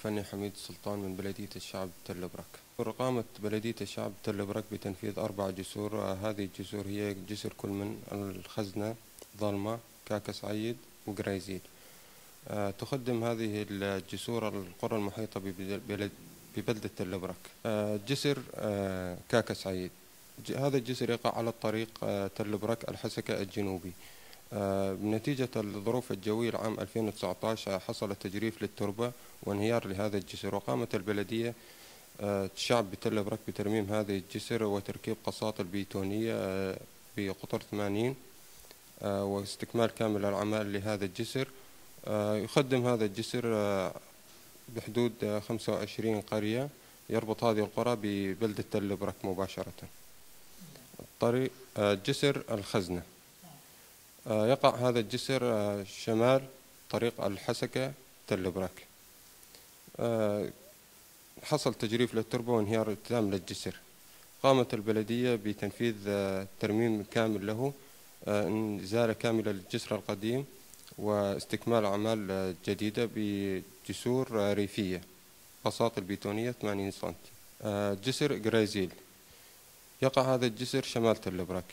الفني حميد السلطان من بلدية الشعب تل برك. قامت بلدية الشعب تل برك بتنفيذ 4 جسور. هذه الجسور هي جسر كل من الخزنة، ظلمة، كاكس عيد، وقريزيل. تخدم هذه الجسور القرى المحيطة ببلدة تل برك. جسر كاكس عيد، هذا الجسر يقع على الطريق تل برك الحسكة الجنوبي. بنتيجة الظروف الجوية العام 2019 حصل تجريف للتربة وانهيار لهذا الجسر، وقامت البلدية الشعب بتل برك بترميم هذه الجسر وتركيب قساطل بيتونية بقطر 80 واستكمال كامل الأعمال لهذا الجسر. يخدم هذا الجسر بحدود 25 قرية، يربط هذه القرى ببلدة تل برك مباشرة. طريق جسر الخزنة، يقع هذا الجسر شمال طريق الحسكة تل برك. حصل تجريف للتربة وانهيار تام للجسر. قامت البلدية بتنفيذ ترميم كامل له، إزالة كاملة للجسر القديم واستكمال أعمال جديدة بجسور ريفية، قساطل بيتونية 80 سنتي. جسر قريزيل، يقع هذا الجسر شمال تل برك،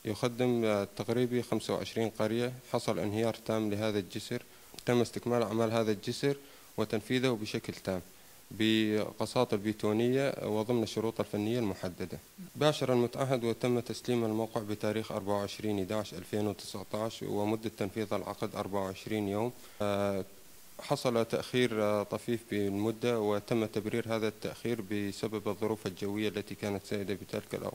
يخدم تقريبا 25 قرية. حصل انهيار تام لهذا الجسر، تم استكمال أعمال هذا الجسر وتنفيذه بشكل تام بقساطل بيتونية وضمن الشروط الفنية المحددة. باشر المتعهد وتم تسليم الموقع بتاريخ 24/11/2019 ومدة تنفيذ العقد 24 يوم. حصل تأخير طفيف بالمدة وتم تبرير هذا التأخير بسبب الظروف الجوية التي كانت سائدة بتلك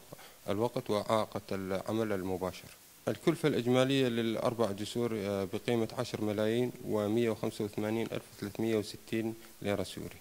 الوقت وأعاقت العمل المباشر. الكلفة الإجمالية للأربع جسور بقيمة 10,185,360 ليرة سوري.